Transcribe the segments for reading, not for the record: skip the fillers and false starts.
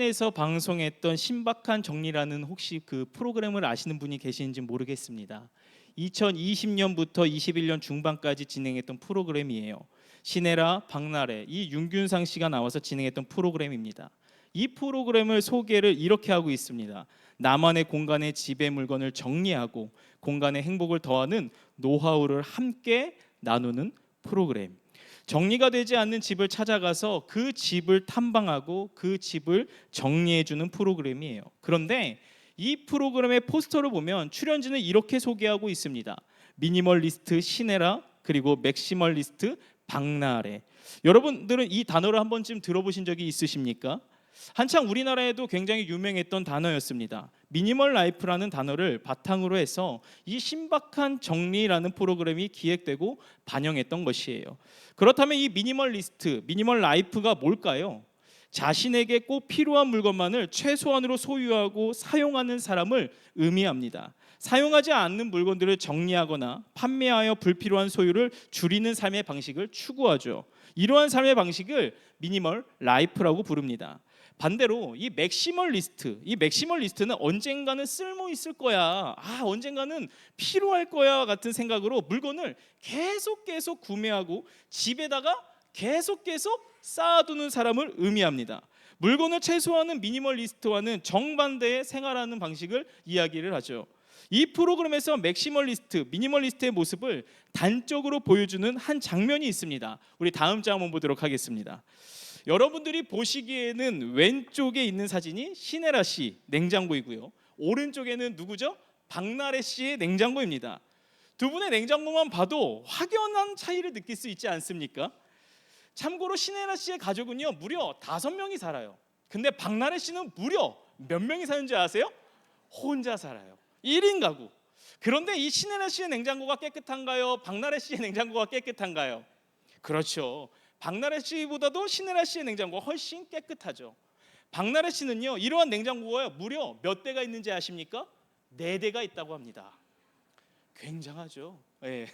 에서 방송했던 신박한 정리라는 혹시 그 프로그램을 아시는 분이 계시는지 모르겠습니다. 2020년부터 21년 중반까지 진행했던 프로그램이에요. 신혜라, 박나래, 이 윤균상 씨가 나와서 진행했던 프로그램입니다. 이 프로그램을 소개를 이렇게 하고 있습니다. 나만의 공간의 지배 물건을 정리하고 공간의 행복을 더하는 노하우를 함께 나누는 프로그램. 정리가 되지 않는 집을 찾아가서 그 집을 탐방하고 그 집을 정리해주는 프로그램이에요. 그런데 이 프로그램의 포스터를 보면 출연진을 이렇게 소개하고 있습니다. 미니멀리스트 신혜라, 그리고 맥시멀리스트 박나래. 여러분들은 이 단어를 한 번쯤 들어보신 적이 있으십니까? 한창 우리나라에도 굉장히 유명했던 단어였습니다. 미니멀 라이프라는 단어를 바탕으로 해서 이 신박한 정리라는 프로그램이 기획되고 반영했던 것이에요. 그렇다면 이 미니멀리스트, 미니멀 라이프가 뭘까요? 자신에게 꼭 필요한 물건만을 최소한으로 소유하고 사용하는 사람을 의미합니다. 사용하지 않는 물건들을 정리하거나 판매하여 불필요한 소유를 줄이는 삶의 방식을 추구하죠. 이러한 삶의 방식을 미니멀 라이프라고 부릅니다. 반대로 이 맥시멀리스트는 언젠가는 쓸모 있을 거야, 언젠가는 필요할 거야 같은 생각으로 물건을 계속 구매하고 집에다가 계속 쌓아두는 사람을 의미합니다. 물건을 최소화하는 미니멀리스트와는 정반대의 생활하는 방식을 이야기를 하죠. 이 프로그램에서 미니멀리스트의 모습을 단적으로 보여주는 한 장면이 있습니다. 우리 다음 장 한번 보도록 하겠습니다. 여러분들이 보시기에는 왼쪽에 있는 사진이 신혜라 씨 냉장고이고요, 오른쪽에는 누구죠? 박나래 씨의 냉장고입니다. 두 분의 냉장고만 봐도 확연한 차이를 느낄 수 있지 않습니까? 참고로 신혜라 씨의 가족은요 무려 5명이 살아요. 근데 박나래 씨는 무려 몇 명이 사는지 아세요? 혼자 살아요. 1인 가구. 그런데 이 신혜라 씨의 냉장고가 깨끗한가요? 박나래 씨의 냉장고가 깨끗한가요? 그렇죠. 박나래 씨보다도 신혜라 씨의 냉장고가 훨씬 깨끗하죠. 박나래 씨는요 이러한 냉장고가 무려 몇 대가 있는지 아십니까? 4대가 있다고 합니다. 굉장하죠. 네.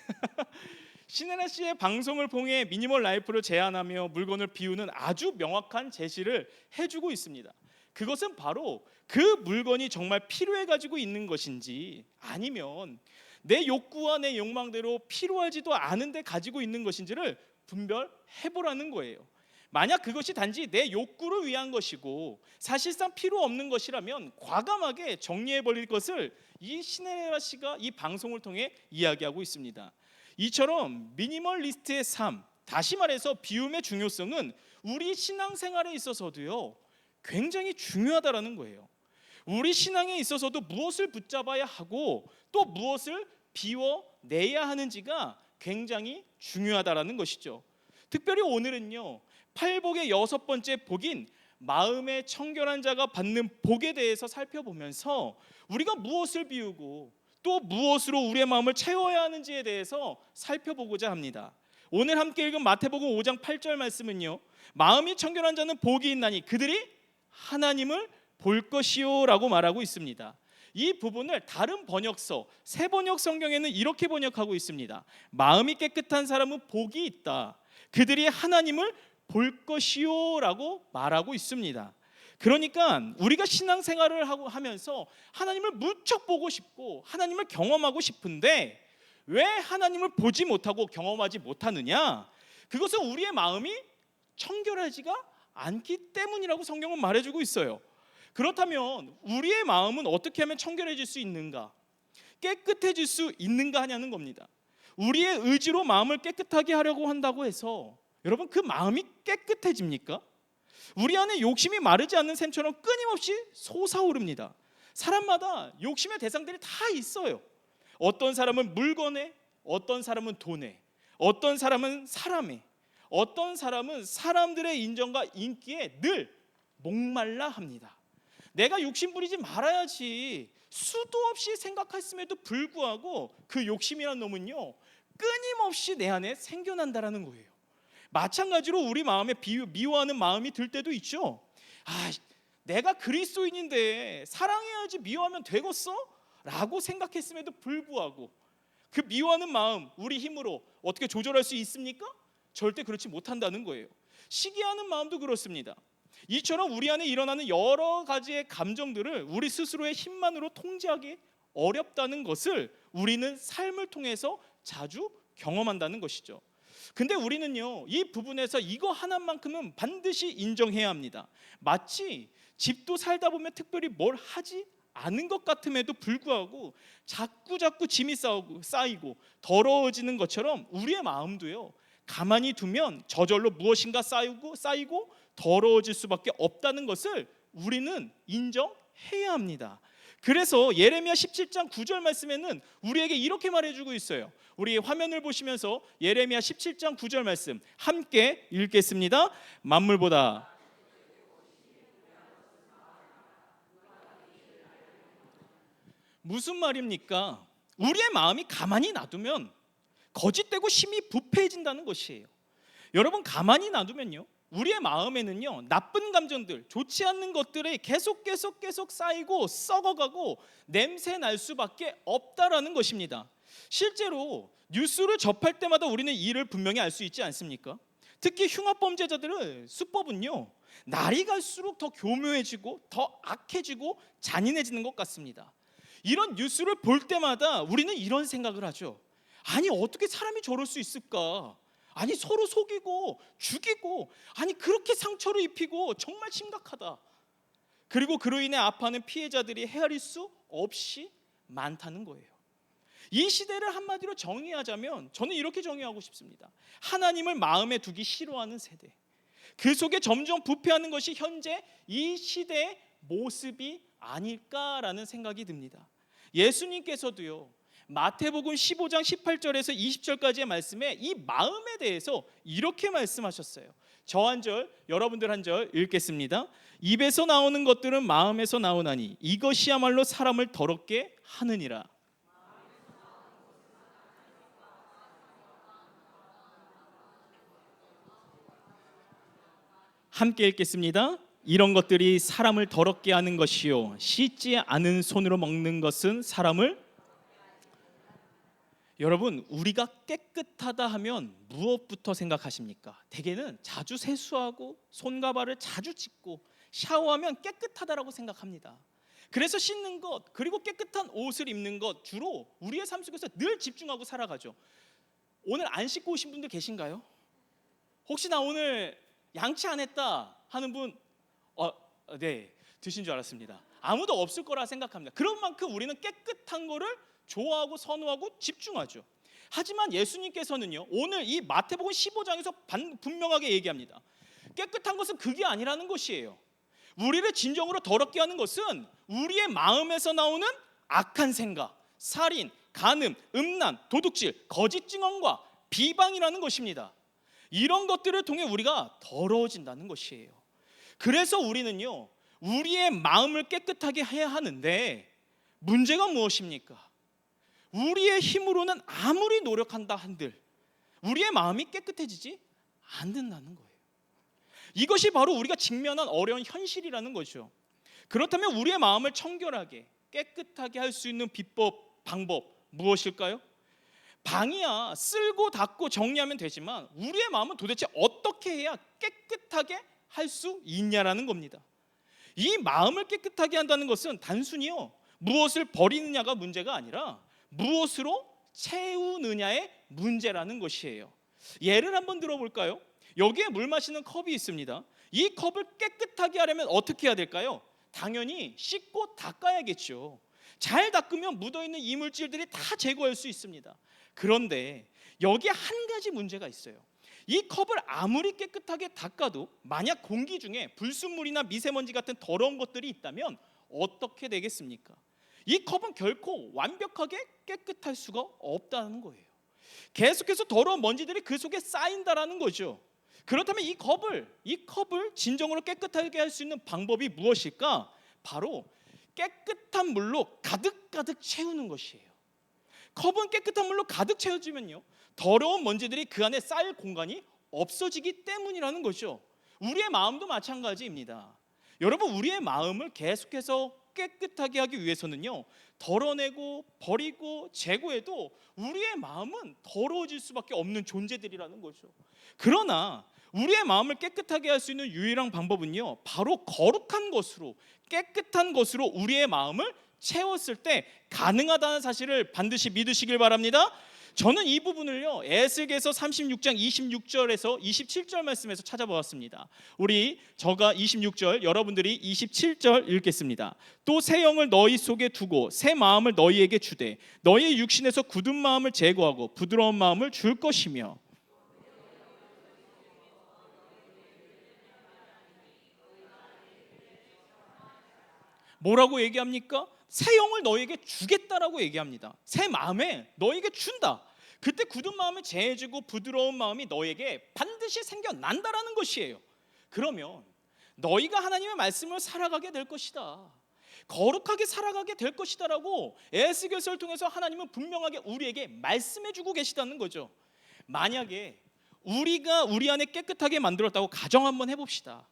신혜라 씨의 방송을 통해 미니멀 라이프를 제안하며 물건을 비우는 아주 명확한 제시를 해주고 있습니다. 그것은 바로 그 물건이 정말 필요해 가지고 있는 것인지, 아니면 내 욕구와 내 욕망대로 필요하지도 않은데 가지고 있는 것인지를 분별해보라는 거예요. 만약 그것이 단지 내 욕구를 위한 것이고 사실상 필요 없는 것이라면 과감하게 정리해버릴 것을 이 신혜라 씨가 이 방송을 통해 이야기하고 있습니다. 이처럼 미니멀리스트의 삶, 다시 말해서 비움의 중요성은 우리 신앙생활에 있어서도요 굉장히 중요하다라는 거예요. 우리 신앙에 있어서도 무엇을 붙잡아야 하고 또 무엇을 비워내야 하는지가 굉장히 중요하다라는 것이죠. 특별히 오늘은요 팔복의 6번째 복인 마음의 청결한 자가 받는 복에 대해서 살펴보면서 우리가 무엇을 비우고 또 무엇으로 우리의 마음을 채워야 하는지에 대해서 살펴보고자 합니다. 오늘 함께 읽은 마태복음 5장 8절 말씀은요, 마음이 청결한 자는 복이 있나니 그들이 하나님을 볼 것이요 라고 말하고 있습니다. 이 부분을 다른 번역서 새번역 성경에는 이렇게 번역하고 있습니다. 마음이 깨끗한 사람은 복이 있다, 그들이 하나님을 볼 것이요 라고 말하고 있습니다. 그러니까 우리가 신앙생활을 하면서 하나님을 무척 보고 싶고 하나님을 경험하고 싶은데 왜 하나님을 보지 못하고 경험하지 못하느냐? 그것은 우리의 마음이 청결하지가 않기 때문이라고 성경은 말해주고 있어요. 그렇다면 우리의 마음은 어떻게 하면 청결해질 수 있는가, 깨끗해질 수 있는가 하냐는 겁니다. 우리의 의지로 마음을 깨끗하게 하려고 한다고 해서 여러분 그 마음이 깨끗해집니까? 우리 안에 욕심이 마르지 않는 샘처럼 끊임없이 솟아오릅니다. 사람마다 욕심의 대상들이 다 있어요. 어떤 사람은 물건에, 어떤 사람은 돈에, 어떤 사람은 사람에, 어떤 사람은 사람들의 인정과 인기에 늘 목말라 합니다. 내가 욕심 부리지 말아야지 수도 없이 생각했음에도 불구하고 그 욕심이란 놈은요 끊임없이 내 안에 생겨난다라는 거예요. 마찬가지로 우리 마음에 미워하는 마음이 들 때도 있죠. 내가 그리스도인인데 사랑해야지 미워하면 되겠어? 라고 생각했음에도 불구하고 그 미워하는 마음 우리 힘으로 어떻게 조절할 수 있습니까? 절대 그렇지 못한다는 거예요. 시기하는 마음도 그렇습니다. 이처럼 우리 안에 일어나는 여러 가지의 감정들을 우리 스스로의 힘만으로 통제하기 어렵다는 것을 우리는 삶을 통해서 자주 경험한다는 것이죠. 근데 우리는요, 이 부분에서 이거 하나만큼은 반드시 인정해야 합니다. 마치 집도 살다 보면 특별히 뭘 하지 않은 것 같음에도 불구하고 자꾸 짐이 쌓이고 더러워지는 것처럼 우리의 마음도요, 가만히 두면 저절로 무엇인가 쌓이고 더러워질 수밖에 없다는 것을 우리는 인정해야 합니다. 그래서 예레미야 17장 9절 말씀에는 우리에게 이렇게 말해주고 있어요. 우리 화면을 보시면서 예레미야 17장 9절 말씀 함께 읽겠습니다. 만물보다 무슨 말입니까? 우리의 마음이 가만히 놔두면 거짓되고 심히 부패해진다는 것이에요. 여러분, 가만히 놔두면요, 우리의 마음에는요, 나쁜 감정들, 좋지 않는 것들이 계속 쌓이고 썩어가고 냄새 날 수밖에 없다라는 것입니다. 실제로 뉴스를 접할 때마다 우리는 이를 분명히 알 수 있지 않습니까? 특히 흉악범죄자들의 수법은요, 날이 갈수록 더 교묘해지고 더 악해지고 잔인해지는 것 같습니다. 이런 뉴스를 볼 때마다 우리는 이런 생각을 하죠. 아니, 어떻게 사람이 저럴 수 있을까? 아니, 서로 속이고 죽이고, 아니 그렇게 상처를 입히고 정말 심각하다. 그리고 그로 인해 아파하는 피해자들이 헤아릴 수 없이 많다는 거예요. 이 시대를 한마디로 정의하자면 저는 이렇게 정의하고 싶습니다. 하나님을 마음에 두기 싫어하는 세대, 그 속에 점점 부패하는 것이 현재 이 시대의 모습이 아닐까라는 생각이 듭니다. 예수님께서도요, 마태복음 15장 18절에서 20절까지의 말씀에 이 마음에 대해서 이렇게 말씀하셨어요. 저 한 절, 여러분들 한 절 읽겠습니다. 입에서 나오는 것들은 마음에서 나오나니 이것이야말로 사람을 더럽게 하느니라. 함께 읽겠습니다. 이런 것들이 사람을 더럽게 하는 것이요, 씻지 않은 손으로 먹는 것은 사람을. 여러분, 우리가 깨끗하다 하면 무엇부터 생각하십니까? 대개는 자주 세수하고 손과 발을 자주 씻고 샤워하면 깨끗하다라고 생각합니다. 그래서 씻는 것, 그리고 깨끗한 옷을 입는 것, 주로 우리의 삶 속에서 늘 집중하고 살아가죠. 오늘 안 씻고 오신 분들 계신가요? 혹시 나 오늘 양치 안 했다 하는 분, 네, 드신 줄 알았습니다. 아무도 없을 거라 생각합니다. 그런 만큼 우리는 깨끗한 거를 좋아하고 선호하고 집중하죠. 하지만 예수님께서는요, 오늘 이 마태복음 15장에서 분명하게 얘기합니다. 깨끗한 것은 그게 아니라는 것이에요. 우리를 진정으로 더럽게 하는 것은 우리의 마음에서 나오는 악한 생각, 살인, 간음, 음란, 도둑질, 거짓 증언과 비방이라는 것입니다. 이런 것들을 통해 우리가 더러워진다는 것이에요. 그래서 우리는요, 우리의 마음을 깨끗하게 해야 하는데 문제가 무엇입니까? 우리의 힘으로는 아무리 노력한다 한들 우리의 마음이 깨끗해지지 않는다는 거예요. 이것이 바로 우리가 직면한 어려운 현실이라는 거죠. 그렇다면 우리의 마음을 청결하게 깨끗하게 할 수 있는 비법, 방법 무엇일까요? 방이야 쓸고 닦고 정리하면 되지만 우리의 마음은 도대체 어떻게 해야 깨끗하게 할 수 있냐라는 겁니다. 이 마음을 깨끗하게 한다는 것은 단순히요, 무엇을 버리느냐가 문제가 아니라 무엇으로 채우느냐의 문제라는 것이에요. 예를 한번 들어볼까요? 여기에 물 마시는 컵이 있습니다. 이 컵을 깨끗하게 하려면 어떻게 해야 될까요? 당연히 씻고 닦아야겠죠. 잘 닦으면 묻어있는 이물질들이 다 제거할 수 있습니다. 그런데 여기에 한 가지 문제가 있어요. 이 컵을 아무리 깨끗하게 닦아도 만약 공기 중에 불순물이나 미세먼지 같은 더러운 것들이 있다면 어떻게 되겠습니까? 이 컵은 결코 완벽하게 깨끗할 수가 없다는 거예요. 계속해서 더러운 먼지들이 그 속에 쌓인다라는 거죠. 그렇다면 이 컵을 진정으로 깨끗하게 할 수 있는 방법이 무엇일까? 바로 깨끗한 물로 가득 채우는 것이에요. 컵은 깨끗한 물로 가득 채워지면요, 더러운 먼지들이 그 안에 쌓일 공간이 없어지기 때문이라는 거죠. 우리의 마음도 마찬가지입니다. 여러분, 우리의 마음을 계속해서 깨끗하게 하기 위해서는요, 덜어내고 버리고 제거해도 우리의 마음은 더러워질 수밖에 없는 존재들이라는 거죠. 그러나 우리의 마음을 깨끗하게 할 수 있는 유일한 방법은요, 바로 거룩한 것으로, 깨끗한 것으로 우리의 마음을 채웠을 때 가능하다는 사실을 반드시 믿으시길 바랍니다. 저는 이 부분을요, 에스겔서 36장 26절에서 27절 말씀에서 찾아보았습니다. 저가 26절, 여러분들이 27절 읽겠습니다. 또 새 영을 너희 속에 두고 새 마음을 너희에게 주되 너희 육신에서 굳은 마음을 제거하고 부드러운 마음을 줄 것이며. 뭐라고 얘기합니까? 새 영을 너에게 주겠다라고 얘기합니다. 새 마음에 너에게 준다. 그때 굳은 마음을 제해주고 부드러운 마음이 너에게 반드시 생겨난다라는 것이에요. 그러면 너희가 하나님의 말씀을 살아가게 될 것이다, 거룩하게 살아가게 될 것이다라고 에스겔서를 통해서 하나님은 분명하게 우리에게 말씀해주고 계시다는 거죠. 만약에 우리가 우리 안에 깨끗하게 만들었다고 가정 한번 해봅시다.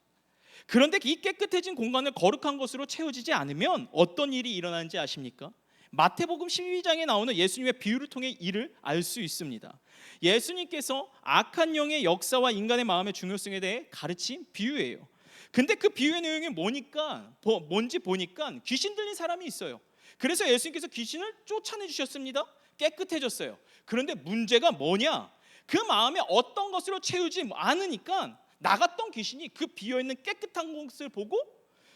그런데 이 깨끗해진 공간을 거룩한 것으로 채워지지 않으면 어떤 일이 일어나는지 아십니까? 마태복음 12장에 나오는 예수님의 비유를 통해 이를 알 수 있습니다. 예수님께서 악한 영의 역사와 인간의 마음의 중요성에 대해 가르친 비유예요. 근데 그 비유의 내용이 뭔지 보니까 귀신 들린 사람이 있어요. 그래서 예수님께서 귀신을 쫓아내주셨습니다. 깨끗해졌어요. 그런데 문제가 뭐냐? 그 마음에 어떤 것으로 채우지 않으니까 나갔던 귀신이 그 비어있는 깨끗한 곳을 보고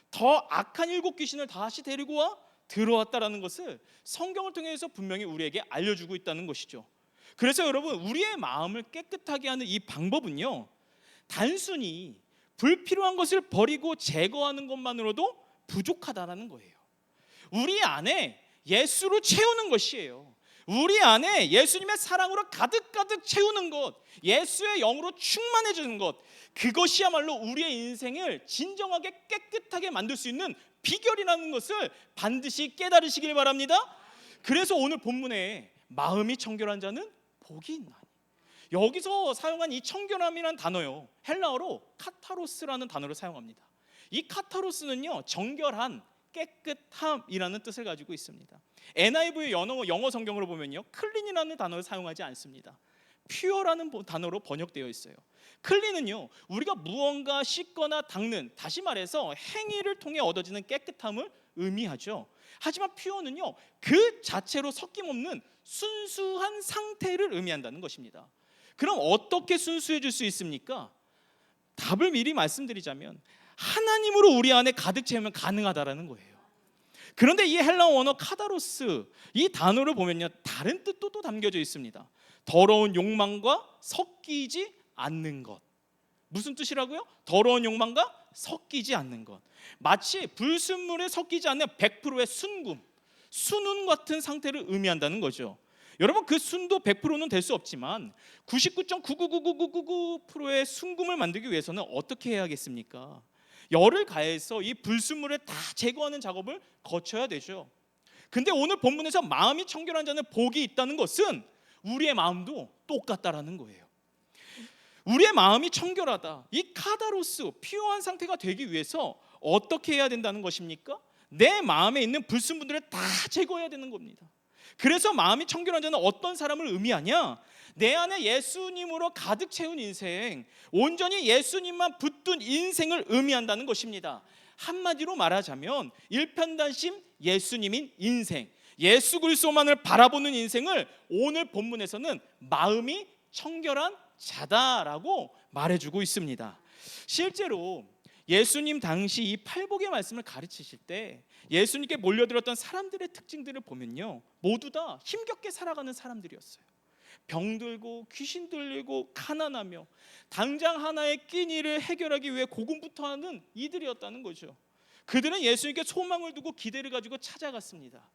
더 악한 7 귀신을 다시 데리고 와 들어왔다라는 것을 성경을 통해서 분명히 우리에게 알려주고 있다는 것이죠. 그래서 여러분, 우리의 마음을 깨끗하게 하는 이 방법은요, 단순히 불필요한 것을 버리고 제거하는 것만으로도 부족하다라는 거예요. 우리 안에 예수로 채우는 것이에요. 우리 안에 예수님의 사랑으로 가득가득 채우는 것, 예수의 영으로 충만해지는 것, 그것이야말로 우리의 인생을 진정하게 깨끗하게 만들 수 있는 비결이라는 것을 반드시 깨달으시길 바랍니다. 그래서 오늘 본문에 마음이 청결한 자는 복이 있나니, 여기서 사용한 이 청결함이라는 단어요, 헬라어로 카타로스라는 단어를 사용합니다. 이 카타로스는요, 정결한, 깨끗함이라는 뜻을 가지고 있습니다. NIV의 영어 성경으로 보면요, 클린이라는 단어를 사용하지 않습니다. 퓨어라는 단어로 번역되어 있어요. 클린은요, 우리가 무언가 씻거나 닦는, 다시 말해서 행위를 통해 얻어지는 깨끗함을 의미하죠. 하지만 퓨어는요, 그 자체로 섞임없는 순수한 상태를 의미한다는 것입니다. 그럼 어떻게 순수해질 수 있습니까? 답을 미리 말씀드리자면 하나님으로 우리 안에 가득 채우면 가능하다라는 거예요. 그런데 이 헬라어 원어 카다로스, 이 단어를 보면요, 다른 뜻도 또 담겨져 있습니다. 더러운 욕망과 섞이지 않는 것. 무슨 뜻이라고요? 더러운 욕망과 섞이지 않는 것. 마치 불순물에 섞이지 않는 100%의 순금 같은 상태를 의미한다는 거죠. 여러분, 그 순도 100%는 될 수 없지만 99.9999999%의 순금을 만들기 위해서는 어떻게 해야겠습니까? 열을 가해서 이 불순물을 다 제거하는 작업을 거쳐야 되죠. 근데 오늘 본문에서 마음이 청결한 자는 복이 있다는 것은 우리의 마음도 똑같다라는 거예요. 우리의 마음이 청결하다, 이 카다로스, 피오한 상태가 되기 위해서 어떻게 해야 된다는 것입니까? 내 마음에 있는 불순물들을 다 제거해야 되는 겁니다. 그래서 마음이 청결한 자는 어떤 사람을 의미하냐? 내 안에 예수님으로 가득 채운 인생, 온전히 예수님만 붙든 인생을 의미한다는 것입니다. 한마디로 말하자면 일편단심 예수님인 인생, 예수 그리스도만을 바라보는 인생을 오늘 본문에서는 마음이 청결한 자다라고 말해주고 있습니다. 실제로 예수님 당시 이 팔복의 말씀을 가르치실 때 예수님께 몰려들었던 사람들의 특징들을 보면요, 모두 다 힘겹게 살아가는 사람들이었어요. 병들고 귀신 들리고 가난하며 당장 하나의 끼니를 해결하기 위해 고군분투하는 이들이었다는 거죠. 그들은 예수님께 소망을 두고 기대를 가지고 찾아갔습니다.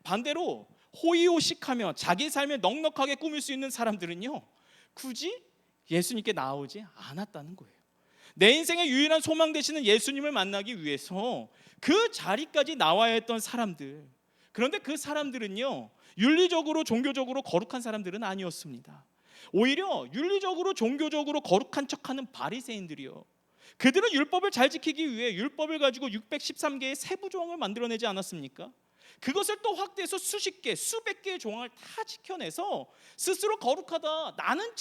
반대로 호의호식하며 자기 삶을 넉넉하게 꾸밀 수 있는 사람들은요, 굳이 예수님께 나오지 않았다는 거예요. 내 인생의 유일한 소망 되시는 예수님을 만나기 위해서 그 자리까지 나와야 했던 사람들, 그런데 그 사람들은요, 윤리적으로 종교적으로 거룩한 사람들은 아니었습니다. 오히려 윤리적으로 종교적으로 거룩한 척하는 바리새인들이요, 그들은 율법을 잘 지키기 위해 율법을 가지고 613개의 세부 조항을 만들어내지 않았습니까? 그것을 또 확대해서 수십 개, 수백 개의 조항을 다 지켜내서 스스로 거룩하다, 나는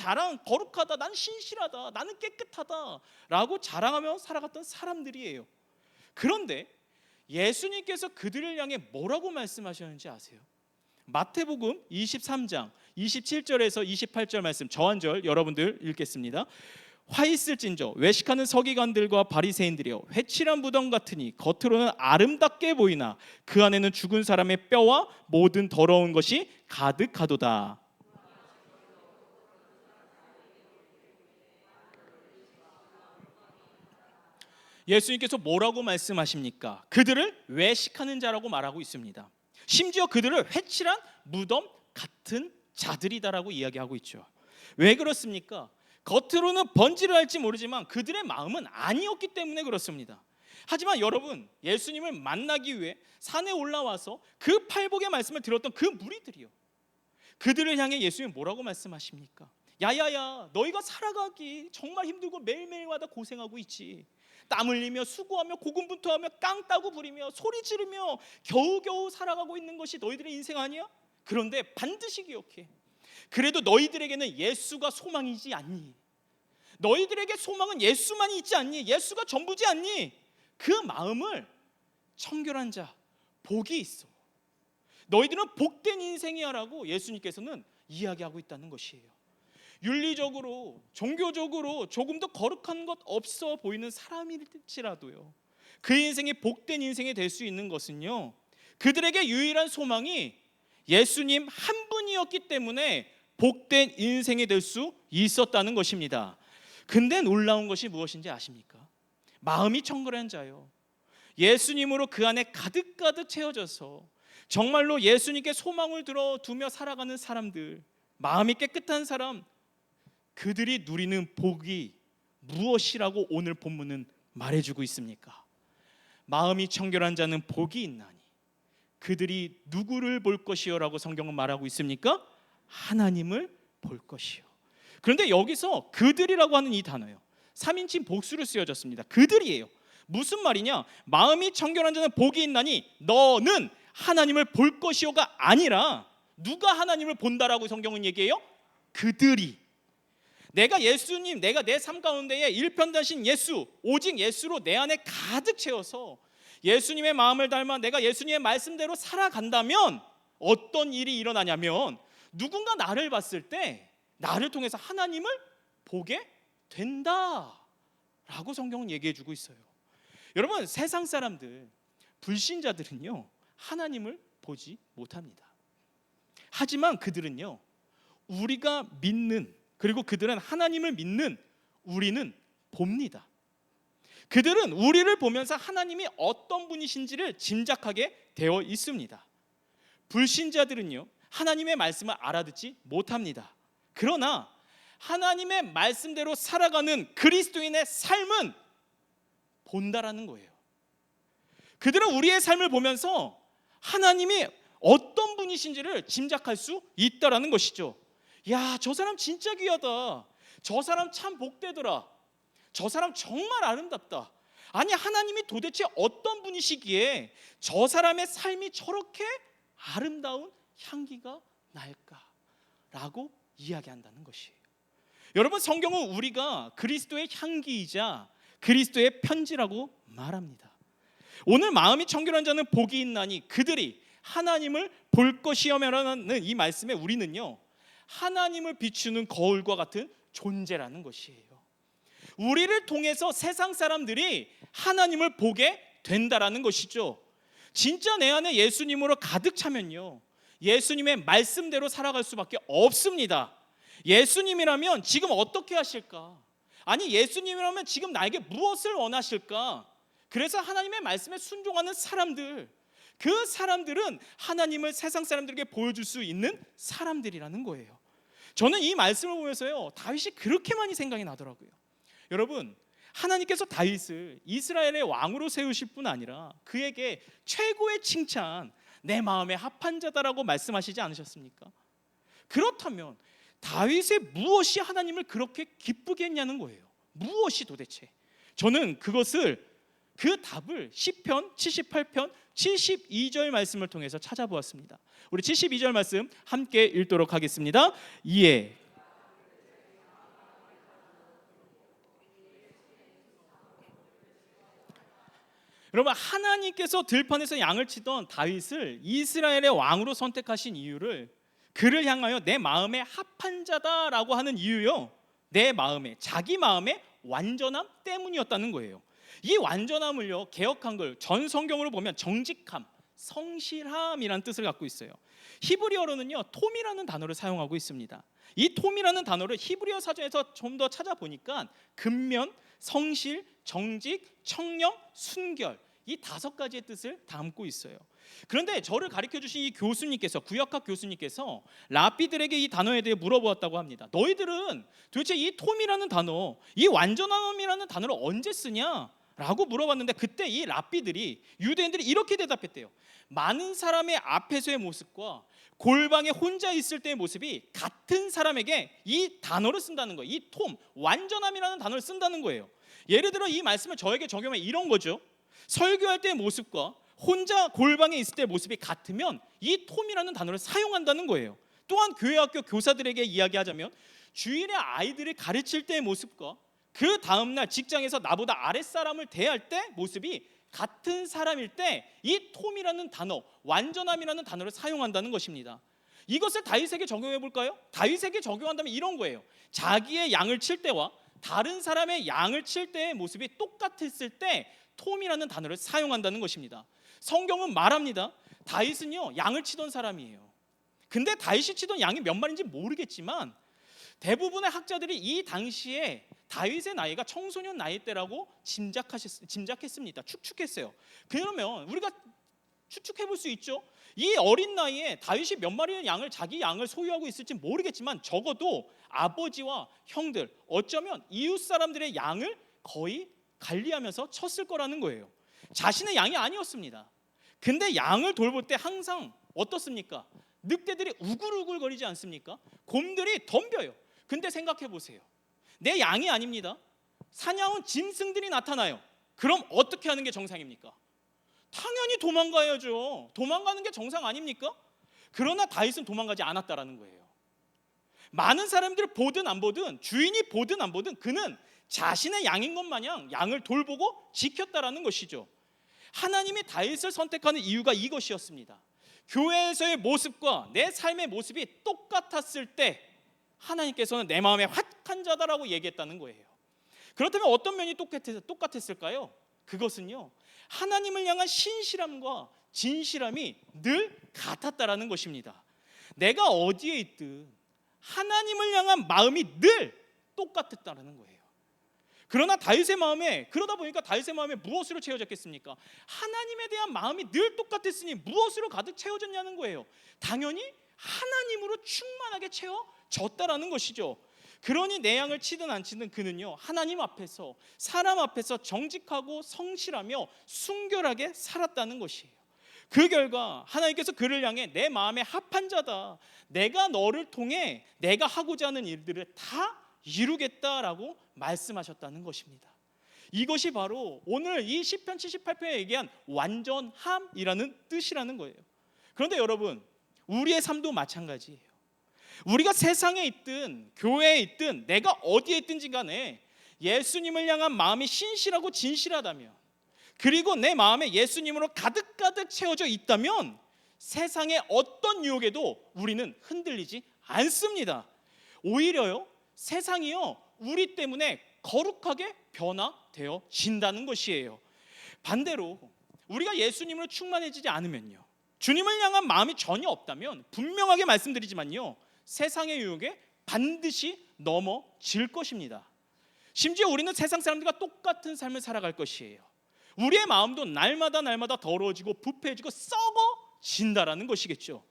거룩하다, 나는 신실하다, 나는 깨끗하다 라고 자랑하며 살아갔던 사람들이에요. 그런데 예수님께서 그들을 향해 뭐라고 말씀하셨는지 아세요? 마태복음 23장 27절에서 28절 말씀, 저 한 절 여러분들 읽겠습니다. 화 있을진저 외식하는 서기관들과 바리새인들이여, 회칠한 무덤 같으니 겉으로는 아름답게 보이나 그 안에는 죽은 사람의 뼈와 모든 더러운 것이 가득하도다. 예수님께서 뭐라고 말씀하십니까? 그들을 외식하는 자라고 말하고 있습니다. 심지어 그들을 회칠한 무덤 같은 자들이다라고 이야기하고 있죠. 왜 그렇습니까? 겉으로는 번지를 할지 모르지만 그들의 마음은 아니었기 때문에 그렇습니다. 하지만 여러분, 예수님을 만나기 위해 산에 올라와서 그 팔복의 말씀을 들었던 그 무리들이요, 그들을 향해 예수님이 뭐라고 말씀하십니까? 야야야, 너희가 살아가기 정말 힘들고 매일매일마다 고생하고 있지. 땀 흘리며 수고하며 고군분투하며 깡 따고 부리며 소리 지르며 겨우겨우 살아가고 있는 것이 너희들의 인생 아니야? 그런데 반드시 기억해, 그래도 너희들에게는 예수가 소망이지 않니? 너희들에게 소망은 예수만이 있지 않니? 예수가 전부지 않니? 그 마음을 청결한 자, 복이 있어. 너희들은 복된 인생이야 라고 예수님께서는 이야기하고 있다는 것이에요. 윤리적으로, 종교적으로 조금 더 거룩한 것 없어 보이는 사람일지라도요, 그 인생이 복된 인생이 될 수 있는 것은요, 그들에게 유일한 소망이 예수님 한 분이었기 때문에 복된 인생이 될 수 있었다는 것입니다. 근데 놀라운 것이 무엇인지 아십니까? 마음이 청결한 자요, 예수님으로 그 안에 가득가득 채워져서 정말로 예수님께 소망을 두며 살아가는 사람들, 마음이 깨끗한 사람, 그들이 누리는 복이 무엇이라고 오늘 본문은 말해주고 있습니까? 마음이 청결한 자는 복이 있나니 그들이 누구를 볼 것이요 라고 성경은 말하고 있습니까? 하나님을 볼 것이요. 그런데 여기서 그들이라고 하는 이 단어요, 3인칭 복수로 쓰여졌습니다. 그들이에요. 무슨 말이냐? 마음이 청결한 자는 복이 있나니 너는 하나님을 볼 것이요가 아니라 누가 하나님을 본다라고 성경은 얘기해요? 그들이. 내가 예수님, 내가 내 삶 가운데에 일편단신 예수, 오직 예수로 내 안에 가득 채워서 예수님의 마음을 닮아 내가 예수님의 말씀대로 살아간다면 어떤 일이 일어나냐면, 누군가 나를 봤을 때 나를 통해서 하나님을 보게 된다라고 성경은 얘기해 주고 있어요. 여러분, 세상 사람들, 불신자들은요, 하나님을 보지 못합니다. 하지만 그들은요, 우리가 믿는, 그리고 그들은 하나님을 믿는 우리는 봅니다. 그들은 우리를 보면서 하나님이 어떤 분이신지를 짐작하게 되어 있습니다. 불신자들은요, 하나님의 말씀을 알아듣지 못합니다. 그러나 하나님의 말씀대로 살아가는 그리스도인의 삶은 본다라는 거예요. 그들은 우리의 삶을 보면서 하나님이 어떤 분이신지를 짐작할 수 있다라는 것이죠. 야, 저 사람 진짜 귀하다. 저 사람 참 복되더라. 저 사람 정말 아름답다. 아니, 하나님이 도대체 어떤 분이시기에 저 사람의 삶이 저렇게 아름다운 향기가 날까라고 이야기한다는 것이에요. 여러분, 성경은 우리가 그리스도의 향기이자 그리스도의 편지라고 말합니다. 오늘 마음이 청결한 자는 복이 있나니 그들이 하나님을 볼 것이여라는 이 말씀에 우리는요, 하나님을 비추는 거울과 같은 존재라는 것이에요. 우리를 통해서 세상 사람들이 하나님을 보게 된다라는 것이죠. 진짜 내 안에 예수님으로 가득 차면요, 예수님의 말씀대로 살아갈 수밖에 없습니다. 예수님이라면 지금 어떻게 하실까? 아니, 예수님이라면 지금 나에게 무엇을 원하실까? 그래서 하나님의 말씀에 순종하는 사람들, 그 사람들은 하나님을 세상 사람들에게 보여줄 수 있는 사람들이라는 거예요. 저는 이 말씀을 보면서요, 다윗이 그렇게 많이 생각이 나더라고요. 여러분, 하나님께서 다윗을 이스라엘의 왕으로 세우실 뿐 아니라 그에게 최고의 칭찬, 내 마음에 합한 자다라고 말씀하시지 않으셨습니까? 그렇다면 다윗의 무엇이 하나님을 그렇게 기쁘게 했냐는 거예요. 무엇이 도대체? 저는 그것을 그 답을 시편 78편 72절 말씀을 통해서 찾아보았습니다. 우리 72절 말씀 함께 읽도록 하겠습니다. 이에 여러분, 하나님께서 들판에서 양을 치던 다윗을 이스라엘의 왕으로 선택하신 이유를 그를 향하여 내 마음에 합한 자다라고 하는 이유요, 내 마음에, 자기 마음의 완전함 때문이었다는 거예요. 이 완전함을요, 개역 한글 전 성경으로 보면 정직함, 성실함이라는 뜻을 갖고 있어요. 히브리어로는요, 톰이라는 단어를 사용하고 있습니다. 이 톰이라는 단어를 히브리어 사전에서 좀 더 찾아보니까 근면, 성실, 정직, 청렴, 순결, 이 5가지의 뜻을 담고 있어요. 그런데 저를 가르쳐 주신 이 교수님께서, 구역학 교수님께서 랍비들에게 이 단어에 대해 물어보았다고 합니다. 너희들은 도대체 이 톰이라는 단어, 이 완전함이라는 단어를 언제 쓰냐? 라고 물어봤는데, 그때 이 랍비들이, 유대인들이 이렇게 대답했대요. 많은 사람의 앞에서의 모습과 골방에 혼자 있을 때의 모습이 같은 사람에게 이 단어를 쓴다는 거예요. 이 톰, 완전함이라는 단어를 쓴다는 거예요. 예를 들어 이 말씀을 저에게 적용하면 이런 거죠. 설교할 때의 모습과 혼자 골방에 있을 때의 모습이 같으면 이 톰이라는 단어를 사용한다는 거예요. 또한 교회 학교 교사들에게 이야기하자면 주일에 아이들을 가르칠 때의 모습과 그 다음날 직장에서 나보다 아랫사람을 대할 때 모습이 같은 사람일 때 이 톰이라는 단어, 완전함이라는 단어를 사용한다는 것입니다. 이것을 다윗에게 적용해 볼까요? 다윗에게 적용한다면 이런 거예요. 자기의 양을 칠 때와 다른 사람의 양을 칠 때의 모습이 똑같았을 때 톰이라는 단어를 사용한다는 것입니다. 성경은 말합니다. 다윗은요, 양을 치던 사람이에요. 근데 다윗이 치던 양이 몇 마리인지 모르겠지만 대부분의 학자들이 이 당시에 다윗의 나이가 청소년 나이 때라고 짐작했습니다. 추측했어요. 그러면 우리가 추측해 볼 수 있죠. 이 어린 나이에 다윗이 몇 마리의 양을, 자기 양을 소유하고 있을지 모르겠지만 적어도 아버지와 형들, 어쩌면 이웃 사람들의 양을 거의 관리하면서 쳤을 거라는 거예요. 자신의 양이 아니었습니다. 근데 양을 돌볼 때 항상 어떻습니까? 늑대들이 우글우글거리지 않습니까? 곰들이 덤벼요. 근데 생각해 보세요. 내 양이 아닙니다. 사냥은 짐승들이 나타나요. 그럼 어떻게 하는 게 정상입니까? 당연히 도망가야죠. 도망가는 게 정상 아닙니까? 그러나 다윗은 도망가지 않았다라는 거예요. 많은 사람들 보든 안 보든, 주인이 보든 안 보든 그는 자신의 양인 것 마냥 양을 돌보고 지켰다라는 것이죠. 하나님이 다윗을 선택하는 이유가 이것이었습니다. 교회에서의 모습과 내 삶의 모습이 똑같았을 때 하나님께서는 내 마음에 확한 자다라고 얘기했다는 거예요. 그렇다면 어떤 면이 똑같았을까요? 그것은요, 하나님을 향한 신실함과 진실함이 늘 같았다라는 것입니다. 내가 어디에 있든 하나님을 향한 마음이 늘 똑같았다는 거예요. 그러나 다윗의 마음에, 그러다 보니까 다윗의 마음에 무엇으로 채워졌겠습니까? 하나님에 대한 마음이 늘 똑같았으니 무엇으로 가득 채워졌냐는 거예요. 당연히 하나님으로 충만하게 채워졌다라는 것이죠. 그러니 내 양을 치든 안 치든 그는요, 하나님 앞에서, 사람 앞에서 정직하고 성실하며 순결하게 살았다는 것이에요. 그 결과 하나님께서 그를 향해 내 마음에 합한 자다, 내가 너를 통해 내가 하고자 하는 일들을 다 이루겠다라고 말씀하셨다는 것입니다. 이것이 바로 오늘 이 시편 78편에 얘기한 완전함이라는 뜻이라는 거예요. 그런데 여러분, 우리의 삶도 마찬가지예요. 우리가 세상에 있든 교회에 있든 내가 어디에 있든지 간에 예수님을 향한 마음이 신실하고 진실하다면, 그리고 내 마음에 예수님으로 가득가득 채워져 있다면 세상의 어떤 유혹에도 우리는 흔들리지 않습니다. 오히려요, 세상이요, 우리 때문에 거룩하게 변화되어진다는 것이에요. 반대로 우리가 예수님으로 충만해지지 않으면요, 주님을 향한 마음이 전혀 없다면 분명하게 말씀드리지만요, 세상의 유혹에 반드시 넘어질 것입니다. 심지어 우리는 세상 사람들과 똑같은 삶을 살아갈 것이에요. 우리의 마음도 날마다 더러워지고 부패해지고 썩어진다라는 것이겠죠.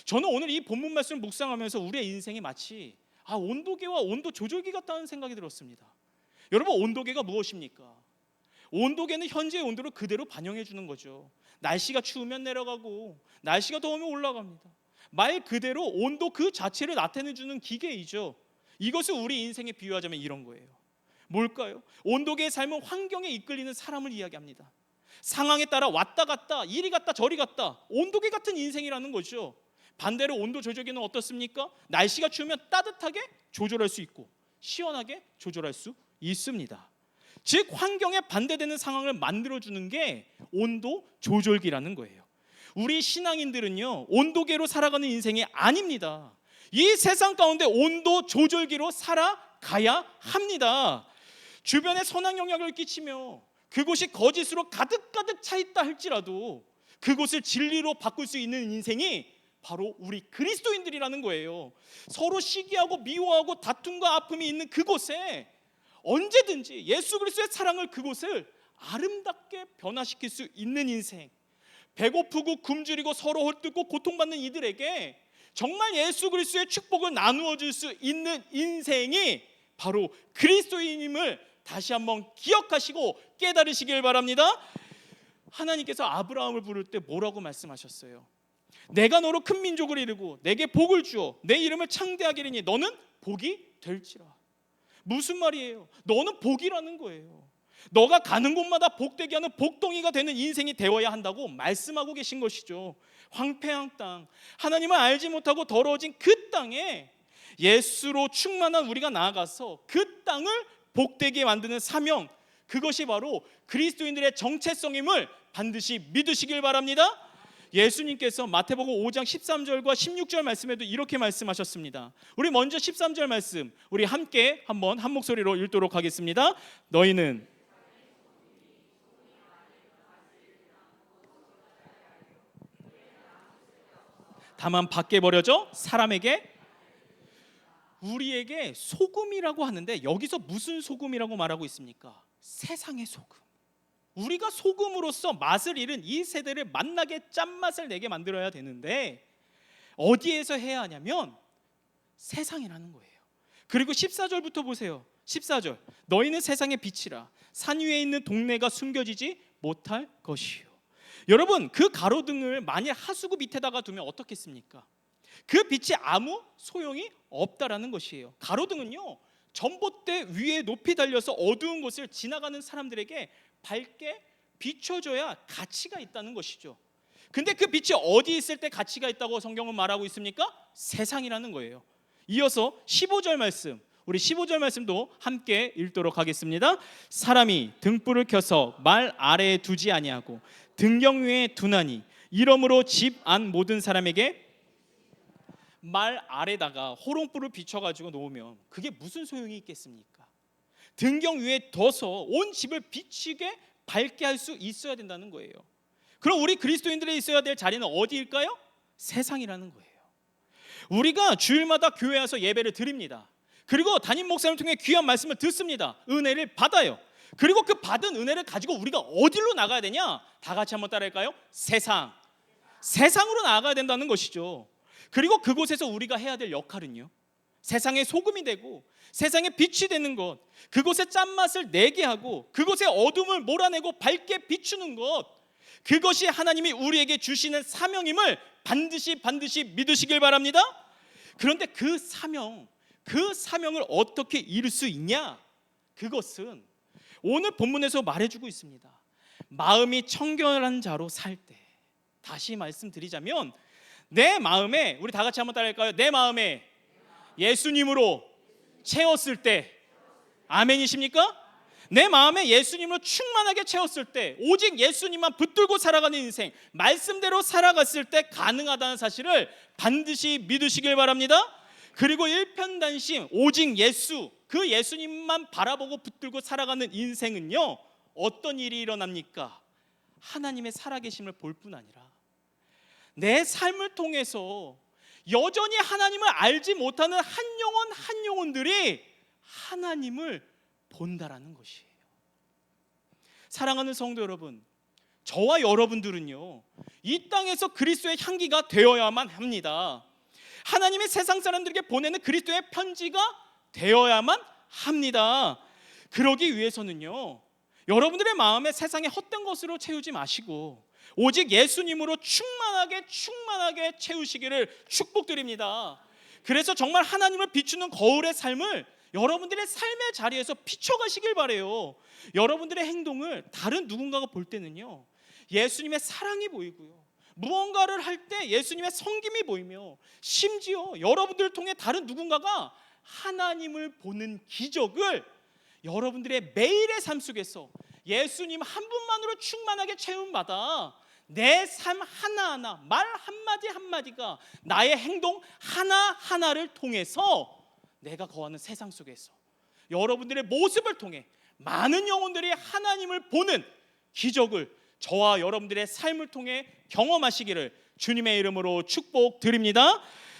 저는 오늘 이 본문 말씀을 묵상하면서 우리의 인생이 마치 온도계와 온도 조절기 같다는 생각이 들었습니다. 여러분, 온도계가 무엇입니까? 온도계는 현재의 온도를 그대로 반영해 주는 거죠. 날씨가 추우면 내려가고 날씨가 더우면 올라갑니다. 말 그대로 온도 그 자체를 나타내 주는 기계이죠. 이것을 우리 인생에 비유하자면 이런 거예요. 뭘까요? 온도계의 삶은 환경에 이끌리는 사람을 이야기합니다. 상황에 따라 왔다 갔다, 이리 갔다 저리 갔다, 온도계 같은 인생이라는 거죠. 반대로 온도 조절기는 어떻습니까? 날씨가 추우면 따뜻하게 조절할 수 있고 시원하게 조절할 수 있습니다. 즉 환경에 반대되는 상황을 만들어주는 게 온도 조절기라는 거예요. 우리 신앙인들은요, 온도계로 살아가는 인생이 아닙니다. 이 세상 가운데 온도 조절기로 살아가야 합니다. 주변에 선한 영향을 끼치며 그곳이 거짓으로 가득가득 차 있다 할지라도 그곳을 진리로 바꿀 수 있는 인생이 바로 우리 그리스도인들이라는 거예요. 서로 시기하고 미워하고 다툼과 아픔이 있는 그곳에 언제든지 예수 그리스도의 사랑을 그곳을 아름답게 변화시킬 수 있는 인생, 배고프고 굶주리고 서로 헐뜯고 고통받는 이들에게 정말 예수 그리스도의 축복을 나누어 줄 수 있는 인생이 바로 그리스도인임을 다시 한번 기억하시고 깨달으시길 바랍니다. 하나님께서 아브라함을 부를 때 뭐라고 말씀하셨어요? 내가 너로 큰 민족을 이루고 내게 복을 주어 내 이름을 창대하게 하리니 너는 복이 될지라. 무슨 말이에요? 너는 복이라는 거예요. 너가 가는 곳마다 복되게 하는 복덩이가 되는 인생이 되어야 한다고 말씀하고 계신 것이죠. 황폐한 땅, 하나님을 알지 못하고 더러워진 그 땅에 예수로 충만한 우리가 나아가서 그 땅을 복되게 만드는 사명, 그것이 바로 그리스도인들의 정체성임을 반드시 믿으시길 바랍니다. 예수님께서 마태복음 5장 13절과 16절 말씀에도 이렇게 말씀하셨습니다. 우리 먼저 13절 말씀 우리 함께 한번 한 목소리로 읽도록 하겠습니다. 너희는 다만 밖에 버려져 사람에게, 우리에게 소금이라고 하는데 여기서 무슨 소금이라고 말하고 있습니까? 세상의 소금. 우리가 소금으로서 맛을 잃은 이 세대를 맛나게 짠맛을 내게 만들어야 되는데 어디에서 해야 하냐면 세상이라는 거예요. 그리고 14절부터 보세요. 14절 너희는 세상의 빛이라 산 위에 있는 동네가 숨겨지지 못할 것이요. 여러분 그 가로등을 만일 하수구 밑에다가 두면 어떻겠습니까? 그 빛이 아무 소용이 없다라는 것이에요. 가로등은요 전봇대 위에 높이 달려서 어두운 곳을 지나가는 사람들에게 밝게 비춰줘야 가치가 있다는 것이죠. 근데 그 빛이 어디 있을 때 가치가 있다고 성경은 말하고 있습니까? 세상이라는 거예요. 이어서 15절 말씀, 우리 15절 말씀도 함께 읽도록 하겠습니다. 사람이 등불을 켜서 말 아래에 두지 아니하고 등경 위에 두나니 이러므로 집 안 모든 사람에게, 말 아래다가 호롱불을 비춰가지고 놓으면 그게 무슨 소용이 있겠습니까? 등경 위에 둬서 온 집을 비치게 밝게 할 수 있어야 된다는 거예요. 그럼 우리 그리스도인들이 있어야 될 자리는 어디일까요? 세상이라는 거예요. 우리가 주일마다 교회 와서 예배를 드립니다. 그리고 담임 목사님을 통해 귀한 말씀을 듣습니다. 은혜를 받아요. 그리고 그 받은 은혜를 가지고 우리가 어디로 나가야 되냐? 다 같이 한번 따라할까요? 세상으로 나가야 된다는 것이죠. 그리고 그곳에서 우리가 해야 될 역할은요, 세상의 소금이 되고 세상의 빛이 되는 것, 그곳에 짠맛을 내게 하고 그곳에 어둠을 몰아내고 밝게 비추는 것, 그것이 하나님이 우리에게 주시는 사명임을 반드시 믿으시길 바랍니다. 그런데 그 사명을 어떻게 이룰 수 있냐? 그것은 오늘 본문에서 말해주고 있습니다. 마음이 청결한 자로 살 때, 다시 말씀드리자면 내 마음에, 우리 다 같이 한번 따라할까요? 내 마음에 예수님으로 채웠을 때, 아멘이십니까? 내 마음에 예수님으로 충만하게 채웠을 때, 오직 예수님만 붙들고 살아가는 인생, 말씀대로 살아갔을 때 가능하다는 사실을 반드시 믿으시길 바랍니다. 그리고 일편단심 오직 예수, 그 예수님만 바라보고 붙들고 살아가는 인생은요, 어떤 일이 일어납니까? 하나님의 살아계심을 볼 뿐 아니라 내 삶을 통해서 여전히 하나님을 알지 못하는 한 영혼들이 하나님을 본다라는 것이에요. 사랑하는 성도 여러분, 저와 여러분들은요, 이 땅에서 그리스도의 향기가 되어야만 합니다. 하나님의 세상 사람들에게 보내는 그리스도의 편지가 되어야만 합니다. 그러기 위해서는요, 여러분들의 마음에 세상의 헛된 것으로 채우지 마시고 오직 예수님으로 충만하게 채우시기를 축복드립니다. 그래서 정말 하나님을 비추는 거울의 삶을 여러분들의 삶의 자리에서 비춰가시길 바래요. 여러분들의 행동을 다른 누군가가 볼 때는요, 예수님의 사랑이 보이고요, 무언가를 할 때 예수님의 섬김이 보이며, 심지어 여러분들을 통해 다른 누군가가 하나님을 보는 기적을 여러분들의 매일의 삶 속에서 예수님 한 분만으로 충만하게 체험받아 내 삶 하나하나, 말 한마디 한마디가, 나의 행동 하나하나를 통해서 내가 거하는 세상 속에서 여러분들의 모습을 통해 많은 영혼들이 하나님을 보는 기적을 저와 여러분들의 삶을 통해 경험하시기를 주님의 이름으로 축복드립니다.